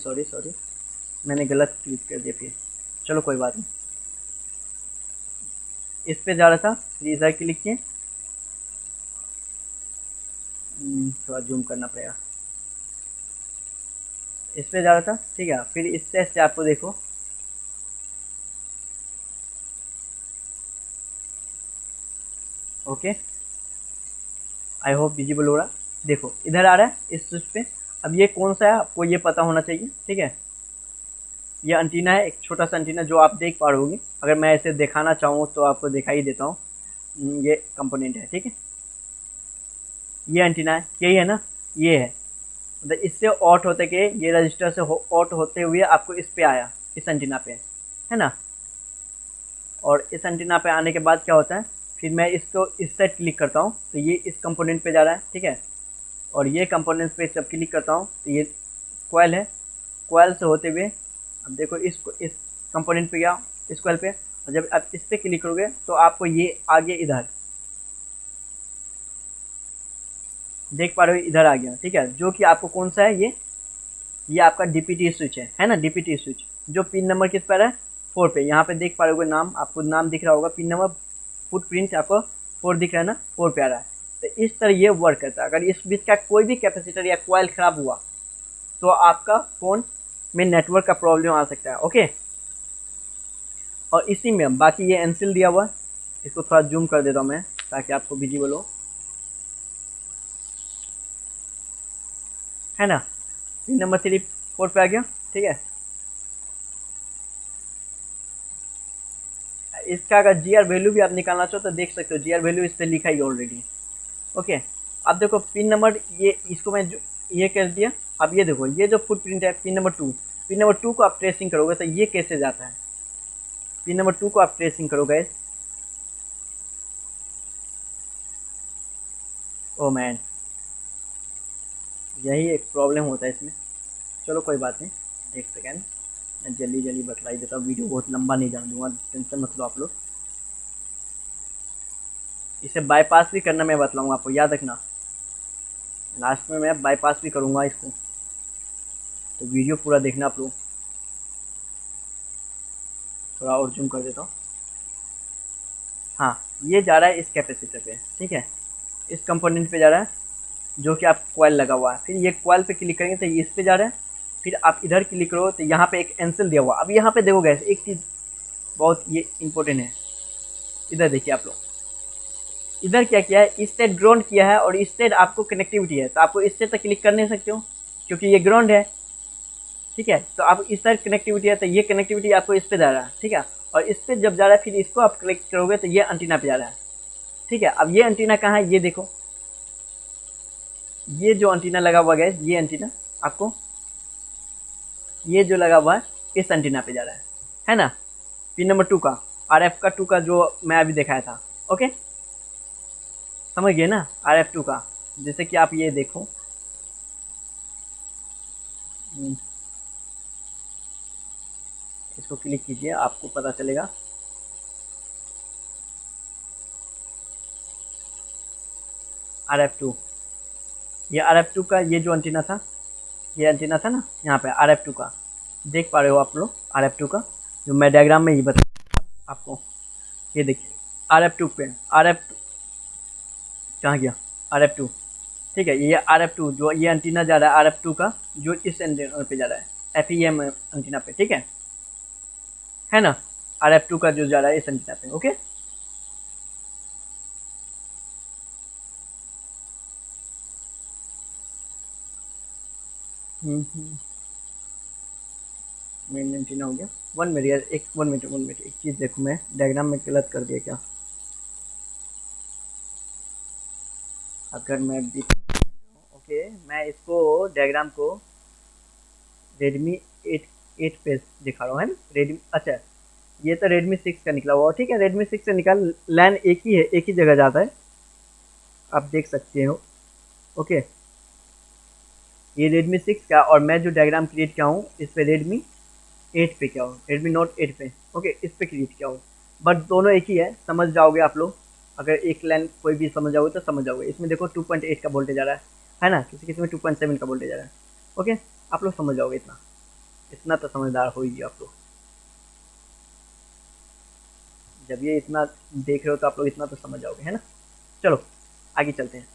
मैंने गलत क्लिक कर दिया फिर, चलो कोई बात नहीं। इस पे जा रहा था, फिर इधर क्लिक किए, थोड़ा जूम करना पड़ेगा। इस पे जा रहा था, ठीक है। फिर इससे आपको देखो ओके, आई होप विजिबल हो रहा। देखो इधर आ रहा है इस स्विच पे। अब ये कौन सा है आपको ये पता होना चाहिए, ठीक है। ये एंटीना है, एक छोटा सा एंटीना जो आप देख पा रहे होगे। अगर मैं इसे दिखाना चाहूँ तो आपको दिखाई देता हूँ, ये कंपोनेंट है, ठीक है। ये एंटीना है, यही है ना, ये है। मतलब इससे ऑट होते के ये रजिस्टर से ऑट होते हुए आपको इस पे आया, इस एंटीना पे, है ना। और इस एंटीना पे आने के बाद क्या होता है, फिर मैं इसको इस साइड क्लिक करता हूँ तो ये इस कंपोनेंट पे जा रहा है, ठीक है। और ये कंपोनेंट पे जब क्लिक करता हूँ तो ये कोयल है, कोयल से होते हुए अब देखो इस कंपोनेंट पे गया, इस कोयल पे। और जब आप इस पे क्लिक करोगे तो आपको ये आगे इधर देख पा रहे हो, इधर आ गया, ठीक है। जो कि आपको कौन सा है, ये आपका DPT स्विच है ना, DPT स्विच जो पिन नंबर किस पर है, 4 पे। यहाँ पे देख पा रहे हो नाम, आपको नाम दिख रहा होगा, पिन नंबर फुटप्रिंट आपको 4 दिख रहा है ना, 4 पे आ रहा है। तो इस तरह ये वर्क करता है। अगर इस बीच का कोई भी कैपेसिटर या कॉइल खराब हुआ तो आपका फ़ोन में नेटवर्क का प्रॉब्लम आ सकता है, ओके। और इसी में बाकी ये एनसिल दिया हुआ है, इसको थोड़ा जूम कर देता हूँ मैं ताकि आपको विजिबल हो, है ना। पिन नंबर 3 4 पे आ गया, ठीक है। इसका अगर GR वैल्यू भी आप निकालना चाहो तो देख सकते हो, GR वैल्यू इस पर लिखा ही ऑलरेडी, ओके। अब देखो पिन नंबर ये इसको मैं ये कर दिया। अब ये देखो ये जो फुटप्रिंट है पिन नंबर 2, पिन नंबर 2 को आप ट्रेसिंग करोगे तो ये कैसे जाता है, पिन नंबर 2 को आप ट्रेसिंग करोगे, ओ मैन यही एक प्रॉब्लम होता है इसमें। चलो कोई बात नहीं, एक सेकेंड मैं जल्दी बतला ही देता हूँ, वीडियो बहुत लंबा नहीं जाने दूंगा, टेंशन मत लो आप लोग। इसे बाईपास भी करना मैं बतलाऊंगा आपको, याद रखना, लास्ट में मैं बाईपास भी करूंगा इसको, तो वीडियो पूरा देखना आप लोग। थोड़ा और जूम कर देता हूँ। हाँ ये जा रहा है इस कैपेसिटर पे, ठीक है, इस कंपोनेंट पे जा रहा है जो कि आप कॉइल लगा हुआ है। फिर ये कॉइल पे क्लिक करेंगे तो ये इस पे जा रहा है। फिर आप इधर क्लिक करो तो यहाँ पे एक एंसिल दिया हुआ। अब यहाँ पे देखो गैस एक चीज़ बहुत ये इंपॉर्टेंट है, इधर देखिए आप लोग, इधर क्या किया है, इस साइड ग्राउंड किया है और इस साइड आपको कनेक्टिविटी है। तो आपको इस साइड तक क्लिक कर नहीं सकते हो क्योंकि ये ग्राउंड है, ठीक है। तो आप इस साइड कनेक्टिविटी है तो ये कनेक्टिविटी आपको इस पे जा रहा है, ठीक है। और इस पे जब जा रहा है फिर इसको आप क्लिक करोगे तो ये एंटीना पे जा रहा है, ठीक है। अब ये एंटीना कहाँ है, ये देखो, ये जो एंटीना लगा हुआ है ये एंटीना आपको ये जो लगा हुआ है इस एंटीना पे जा रहा है ना। पिन नंबर 2 का RF का 2 का जो मैं अभी दिखाया था। ओके, समझ गए ना, RF 2 का। जैसे कि आप ये देखो, इसको क्लिक कीजिए, आपको पता चलेगा। RF 2, ये RF 2 का ये जो एंटीना था, ये एंटीना था ना यहाँ पे RF 2 का, देख पा रहे हो आप लोग RF 2 का, जो मैं डायग्राम में ही बता आपको। ये देखिए RF 2 पे RF कहाँ गया, RF 2, ठीक है। ये RF 2 जो ये एंटीना जा रहा है RF 2 का, जो इस एंटीना पे जा रहा है FEM एंटीना पे, ठीक है ना। RF 2 का जो जा रहा है इस एंटीना पे। ओके, मेन एंटीना हो गया। 1 मिनट यार, 1 मिनट एक चीज़ देखो, मैं डायग्राम में गलत कर दिया क्या। अगर मैं ओके, मैं इसको डायग्राम को रेडमी 8 पे दिखा रहा हूँ, है ना। रेडमी, अच्छा ये तो रेडमी 6 का निकला हुआ, ठीक है। रेडमी 6 से निकाल, लैन एक ही है, एक ही जगह जाता है, आप देख सकते हो। ओके, ये रेडमी 6 का, और मैं जो डायग्राम क्रिएट किया हूँ इस पे रेडमी 8 पे किया हूँ, रेडमी नोट 8 पे। ओके, इस पे क्रिएट किया हूँ, बट दोनों एक ही है, समझ जाओगे आप लोग। अगर एक लाइन कोई भी समझ जाओगे तो समझ जाओगे। इसमें देखो 2.8 का वोल्टेज आ रहा है ना, किसी किसी में 2.7 का वोल्टेज आ रहा है। ओके, आप लोग समझ जाओगे, इतना इतना तो समझदार हो ही आप लोग। जब ये इतना देख रहे हो तो आप लोग इतना तो समझ जाओगे, है ना। चलो आगे चलते हैं।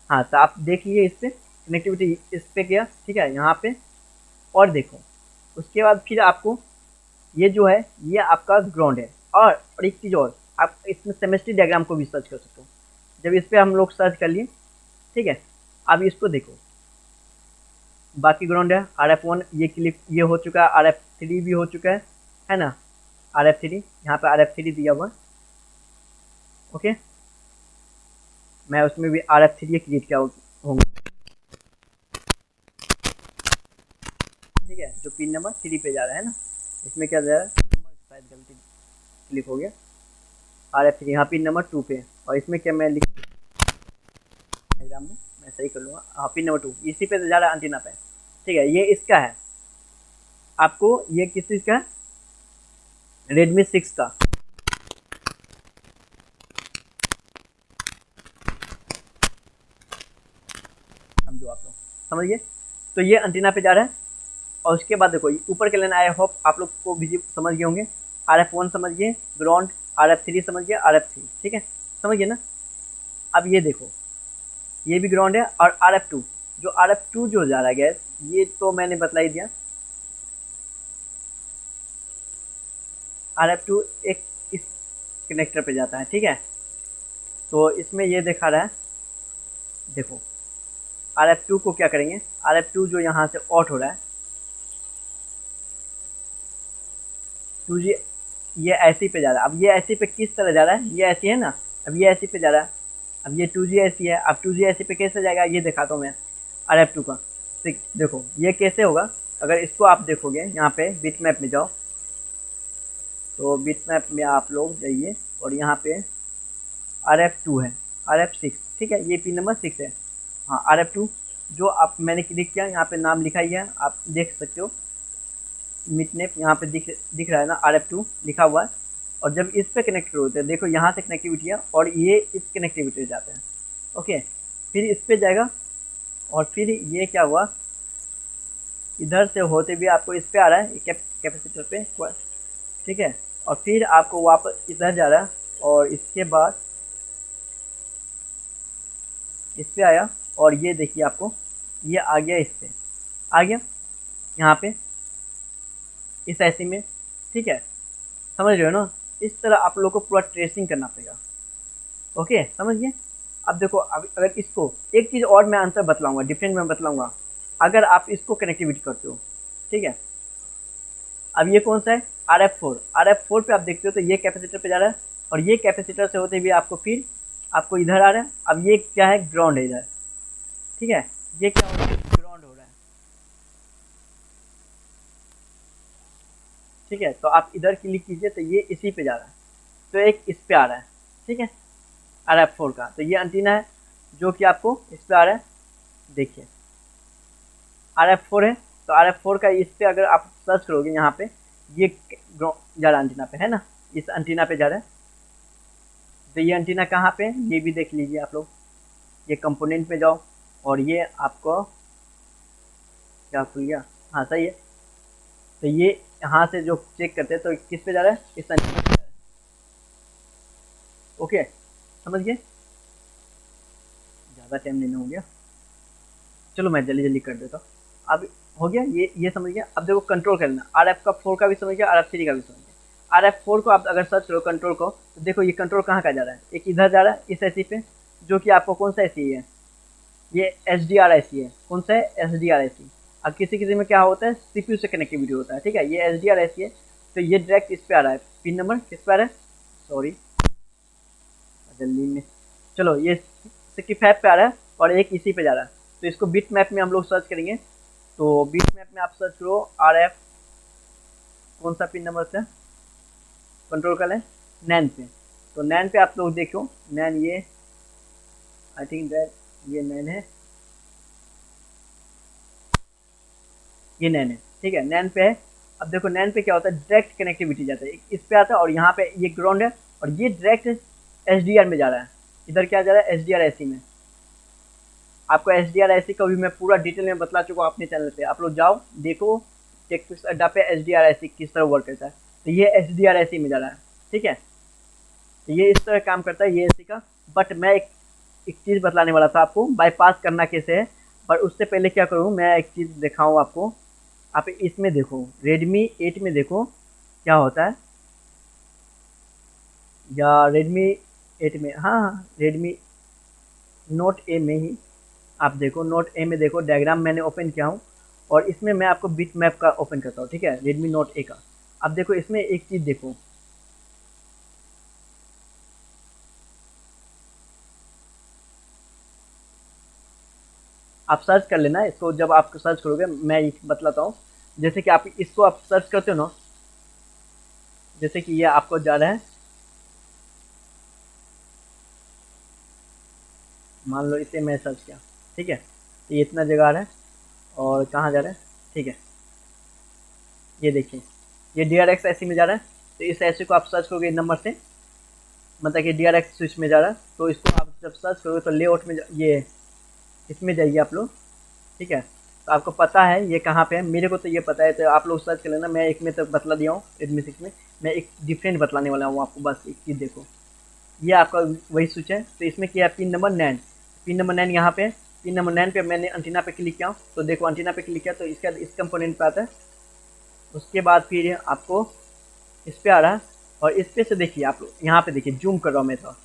हाँ, तो आप देख लिए इस पे कनेक्टिविटी, इस पे किया, ठीक है, यहाँ पे। और देखो उसके बाद फिर आपको ये जो है ये आपका ग्राउंड है। और एक चीज़ और, आप इसमें सेमेस्ट्री डायग्राम को भी सर्च कर सकते हो। जब इस पर हम लोग सर्च कर लिए, ठीक है, अब इसको देखो, बाकी ग्राउंड है। RF1 ये क्लिक ये हो चुका है, RF3 भी हो चुका है ना। RF3 यहाँ पे RF3 दिया हुआ है। ओके, मैं उसमें भी RF3 क्रिएट किया होंगे, ठीक है, जो पिन नंबर 3 पे जा रहा है ना। इसमें क्या जा रहा है, शायद गलती क्लिक हो गया। RF3 यहाँ पिन नंबर 2 पे, और इसमें क्या मैं लिख एग्जाम में मैं सही कर लूँगा। हाँ, पिन नंबर 2 इसी पे जा रहा है एंटीना पे, ठीक है। ये इसका है, आपको ये किस चीज़ का है, रेडमी 6 का। समझो आप लोग, समझ गए। तो ये एंटीना पे जा रहा है, और उसके बाद देखो ऊपर के लाइन, आई होप आप लोग को विजिट समझ गए होंगे। RF1 समझ गए, ग्राउंड, RF3 समझ गए, RF3, ठीक है, समझ गए ना। अब ये देखो, ये भी ग्राउंड है, और RF2 जो RF2 जो जा रहा है गैस, ये तो मैंने बतला ही दिया। RF2 एक इस कनेक्टर पे जाता है, ठीक है। तो इसमें ये दिखा रहा है, देखो RF2 को क्या करेंगे, RF2 जो यहाँ से आउट हो रहा है, 2G ये ऐसी पे जा रहा है। अब ये ऐसी पे किस तरह जा रहा है, ये ऐसी है ना, अब ये ऐसी पे जा रहा है। अब ये 2G ऐसी है, अब 2G ऐसी पे कैसे जाएगा ये दिखाता हूँ मैं RF2 का। देखो ये कैसे होगा, अगर इसको आप देखोगे यहाँ पे बिट मैप में जाओ, तो बिट मैप में आप लोग जाइए, और यहाँ पे RF2 है, RF6, ठीक है, ये पिन नंबर 6 है। हाँ, RF2 जो आप मैंने क्लिक किया, यहाँ पे नाम लिखा ही है, आप देख सकते हो, मिटनेप यहाँ पे दिख रहा है ना, RF2 लिखा हुआ है। और जब इस पे कनेक्ट होते हैं, देखो यहाँ से कनेक्टिविटी है, और ये इस कनेक्टिविटी जाते हैं। ओके, फिर इस पे जाएगा, और फिर ये क्या हुआ, इधर से होते भी आपको इस पे आ रहा है कैपेसिटर पे, ठीक है, और फिर आपको वापस इधर जा रहा है, और इसके बाद इस पे आया, और ये देखिए आपको ये आ गया, इस पे आ गया, यहाँ पे इस ऐसी में, ठीक है, समझ रहे हो ना। इस तरह आप लोग को पूरा ट्रेसिंग करना पड़ेगा। ओके, समझ गए। अब देखो, अब अगर इसको एक चीज़ और मैं आंसर बतलाऊंगा, डिफरेंट में बतलाऊंगा, अगर आप इसको कनेक्टिविटी करते हो, ठीक है। अब ये कौन सा है, RF4 पे आप देखते हो, तो ये कैपेसिटर पे जा रहा है, और ये कैपेसिटर से होते हुए आपको फिर आपको इधर आ रहा है। अब ये क्या है, ग्राउंड है इधर, ठीक है, ये क्या हो रहा है, ग्राउंड हो रहा है। ठीक है, तो आप इधर क्लिक कीजिए तो ये इसी पे जा रहा है, तो एक इस पे आ रहा है, ठीक है, RF4 का। तो ये एंटीना है जो कि आपको इस पे आ रहा है, देखिए RF4 है। तो RF4 का इस पे अगर आप सर्च करोगे यहाँ पे, ये जा रहा है एंटीना पे, है ना, इस एंटीना पे जा रहा है। तो ये एंटीना कहाँ पे है ये भी देख लीजिए आप लोग, ये कंपोनेंट पे जाओ और ये आपको क्या खुल गया, हाँ सही है। तो ये यहाँ से जो चेक करते हैं तो किस पे जा रहा है, इस एंटीना पे जा रहा है। ओके, समझ गए, ज़्यादा टाइम लेना हो गया, चलो मैं जल्दी जल्दी कर देता हूँ। अब हो गया, ये समझ गया। अब देखो कंट्रोल करना, RF4 का भी समझ गया, RF3 का भी समझ गया। RF4 को आप अगर सर्च करो कंट्रोल को, तो देखो ये कंट्रोल कहाँ का जा रहा है, एक इधर जा रहा है इस एसी पे, जो कि आपको कौन सा एसी है, ये SDR एसी है। कौन सा है, SDR एसी। अब किसी किसी में क्या होता है, CPU से कनेक्टिविटी होता है, ठीक है, ये SDR एसी है। तो ये डायरेक्ट इस पे आ रहा है, पिन नंबर किस पे आ रहा है, सॉरी जल्दी में, चलो ये 65 पे आ रहा है और एक इसी पे जा रहा है। तो इसको बिट मैप में हम लोग सर्च करेंगे। तो बिट मैप में आप सर्च करो RF, कौन सा पिन नंबर से कंट्रोल कर लें, नैन पे। तो नैन पे आप लोग देखो, नैन ये आई थिंक दैट ये नैन है, ये नैन है, ठीक है, नैन पे है। अब देखो नैन पे क्या होता है, डायरेक्ट कनेक्टिविटी जाता है, इस पे आता है और यहाँ पे ये ग्राउंड है और ये डायरेक्ट SDR में जा रहा है। इधर क्या जा रहा है, SDR एसी में। आपको SDR एसी का भी मैं पूरा डिटेल में बतला चुका हूँ अपने चैनल पे, आप लोग जाओ देखो टेक्स अड्डा पे SDR एसी किस तरह वर्क करता है। तो ये SDR एसी में जा रहा है, ठीक है, तो ये इस तरह काम करता है ये एसी का। बट मैं एक चीज़ बतलाने वाला था आपको, बाईपास करना कैसे है। पर उससे पहले क्या करूँ, मैं एक चीज़ दिखाऊँ आपको। आप इसमें देखो Redmi 8 में देखो क्या होता है, या Redmi 8 में, हाँ Redmi Note A में ही आप देखो, Note A में देखो डायग्राम मैंने ओपन किया हूँ और इसमें मैं आपको बिट मैप का ओपन करता हूँ, ठीक है, Redmi Note A का। अब देखो इसमें एक चीज़ देखो, आप सर्च कर लेना इसको, जब आप सर्च करोगे मैं बतलाता हूँ। जैसे कि आप इसको आप सर्च करते हो ना, जैसे कि ये आपको जा रहा है, मान लो इसे मैं सर्च किया, ठीक है, तो ये इतना जगह आ रहा है और कहाँ जा रहा है, ठीक है, ये देखिए ये DRX ऐसी में जा रहा है। तो इस ऐसी को आप सर्च करोगे नंबर से, मतलब कि DRX स्विच में जा रहा है। तो इसको आप जब सर्च करोगे तो लेआउट में ये इसमें जाइए आप लोग, ठीक है, तो आपको पता है ये कहाँ पे है, मेरे को तो ये पता है, तो आप लोग सर्च कर लेना। मैं एक में तो बतला दिया हूँ Redmi 6 में, मैं एक डिफरेंट बतलाने वाला हूँ आपको, बस एक चीज़ देखो, ये आपका वही स्विच है। तो इसमें क्या है, पिन नंबर 9, पिन नंबर 9 यहाँ पे, पिन नंबर 9 पे मैंने एंटीना पे क्लिक किया, तो देखो एंटीना पे क्लिक किया तो इसका इस कंपोनेंट पे आता है। उसके बाद फिर आपको इस पे आ रहा है और इस पे से देखिए आप लोग यहाँ पे देखिए, जूम कर रहा हूँ मैं, तो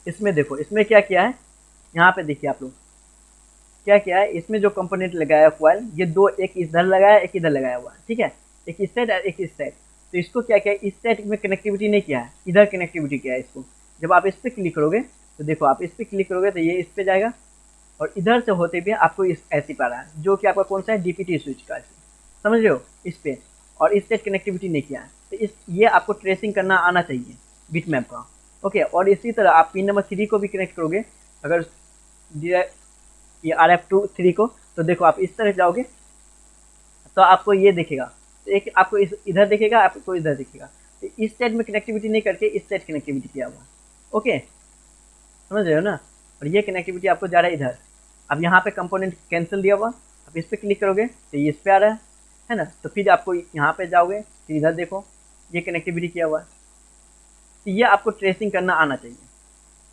इसमें देखो इसमें क्या किया है, यहाँ पे देखिए आप लोग क्या किया है, इसमें जो कंपोनेंट लगाया है कॉइल, ये दो, एक इधर लगाया है एक इधर लगाया हुआ है, ठीक है, एक इस साइड और एक इस साइड। तो इसको क्या किया है, इस साइड में कनेक्टिविटी नहीं किया है, इधर कनेक्टिविटी किया है इसको। जब आप इस पर क्लिक करोगे तो देखो, आप इस पर क्लिक करोगे तो ये इस पर जाएगा और इधर से होते हुए आपको इस ऐसी पा रहा है, जो कि आपका कौन सा है, DPT स्विच का, समझ रहे हो, इस पे, और इस साइड कनेक्टिविटी नहीं किया है। तो इस ये आपको ट्रेसिंग करना आना चाहिए बिट मैप का, ओके। और इसी तरह आप पिन नंबर 3 को भी कनेक्ट करोगे, अगर ये RF3 को, तो देखो आप इस तरह जाओगे तो आपको ये दिखेगा, तो एक आपको इस इधर दिखेगा, आपको इधर दिखेगा। तो इस साइड में कनेक्टिविटी नहीं करके इस साइड कनेक्टिविटी किया हुआ, ओके, समझ रहे हो ना। और ये कनेक्टिविटी आपको जा रहा है इधर। अब यहाँ पे कंपोनेंट कैंसिल दिया हुआ, आप इस पर क्लिक करोगे तो ये इस पर आ रहा है ना। तो फिर आपको यहाँ पे जाओगे, फिर इधर देखो ये कनेक्टिविटी किया हुआ है। तो ये आपको ट्रेसिंग करना आना चाहिए,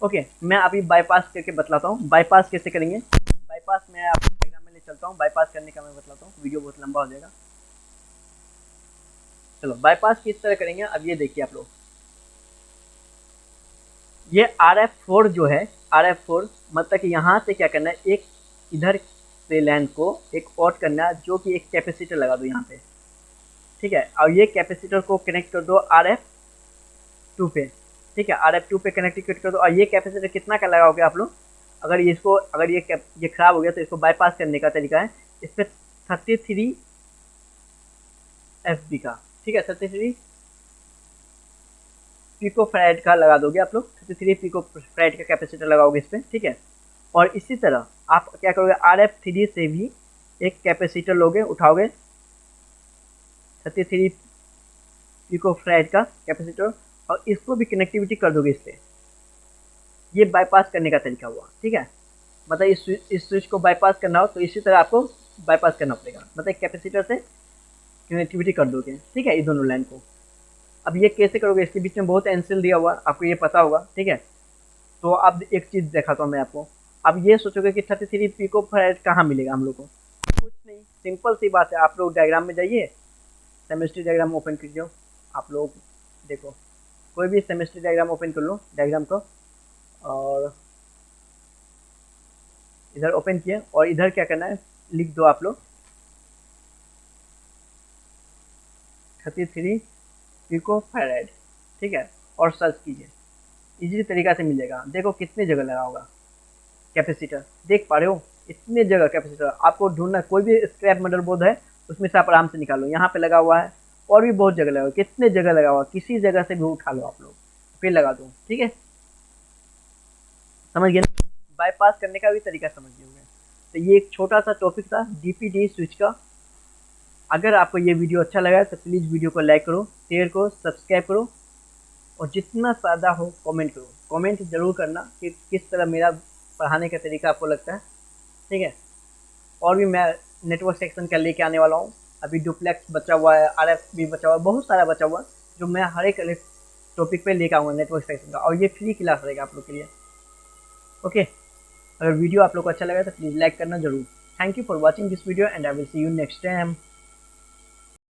ओके। मैं अभी बाईपास करके बतलाता हूँ, बाईपास कैसे करेंगे। बाईपास मैं आपको डायग्राम में ले चलता हूँ, बाईपास करने का मैं बतलाता हूँ, वीडियो बहुत लंबा हो जाएगा। चलो बाईपास किस तरह करेंगे, अब ये देखिए आप लोग, ये RF4 जो है, RF4 मतलब कि यहाँ से क्या करना है, एक इधर से लैन को एक आउट करना है, जो कि एक कैपेसिटर लगा दो यहाँ पे, ठीक है। और ये कैपेसिटर को कनेक्ट कर दो RF2 पे, ठीक है, RF2 पे कनेक्ट कर दो। और ये कैपेसिटर कितना का लगाओगे आप लोग, अगर इसको, अगर ये खराब हो गया तो इसको बाईपास करने का तरीका है, इस पर 33 FB का, ठीक है, 33 पिको फैराड का लगा दोगे आप लोग, 33 पिको फैराड का कैपेसिटर लगाओगे इस पर, ठीक है। और इसी तरह आप क्या करोगे, RF3 से भी एक कैपेसिटर लोगे, उठाओगे 33 पिको फैराड का कैपेसिटर, और इसको भी कनेक्टिविटी कर दोगे इससे। ये बाईपास करने का तरीका हुआ, ठीक है। मतलब इस स्विच को बाईपास करना हो तो इसी तरह आपको बाईपास करना पड़ेगा, मतलब कैपेसिटर से कनेक्टिविटी कर दोगे, ठीक है, ये दोनों लाइन को। अब ये कैसे करोगे, इसके बीच में बहुत एनसेल दिया हुआ, आपको ये पता होगा, ठीक है। तो अब एक चीज़ दिखाता हूँ मैं आपको। अब ये सोचोगे कि 33 पिको फैराड कहाँ मिलेगा हम लोग को, कुछ नहीं, सिंपल सी बात है। आप लोग डायग्राम में जाइए, सेमेस्ट्री डायग्राम ओपन कीजिए, आप लोग देखो, कोई भी सेमेस्ट्री डायग्राम ओपन कर लो, डायग्राम को, और इधर ओपन किए, और इधर क्या करना है, लिख दो आप लोग 33 पिको फैराड, ठीक है, और सर्च कीजिए, इजी तरीका से मिल जाएगा। देखो कितने जगह लगा होगा कैपेसिटर, देख पा रहे हो, इतने जगह कैपेसिटर। आपको ढूंढना, कोई भी स्क्रैप मदरबोर्ड है उसमें से आप आराम से निकालो, यहाँ पे लगा हुआ है, और भी बहुत जगह लगा हुआ है, कितने जगह लगा हुआ है, किसी जगह से भी उठा लो आप लोग, फिर लगा दो, ठीक है, समझ गए ना? बाईपास करने का भी तरीका समझ गए होंगे। तो ये एक छोटा सा टॉपिक था DPD स्विच का। अगर आपको ये वीडियो अच्छा लगा है तो प्लीज़ वीडियो को लाइक करो, शेयर करो, सब्सक्राइब करो, और जितना ज़्यादा हो कमेंट करो। कमेंट ज़रूर करना कि किस तरह मेरा पढ़ाने का तरीका आपको लगता है, ठीक है। और भी मैं नेटवर्क सेक्शन का लेके आने वाला हूँ। अभी डुप्लेक्स बचा हुआ है, RF भी बचा हुआ है, बहुत सारा बचा हुआ है, जो मैं हर एक टॉपिक पे लेके आऊँगा नेटवर्क सेक्शन का, और ये फ्री क्लास रहेगा आप लोग के लिए, ओके। अगर वीडियो आप लोग को अच्छा लगा तो प्लीज़ लाइक करना जरूर। Thank you for watching this video and I will see you next time.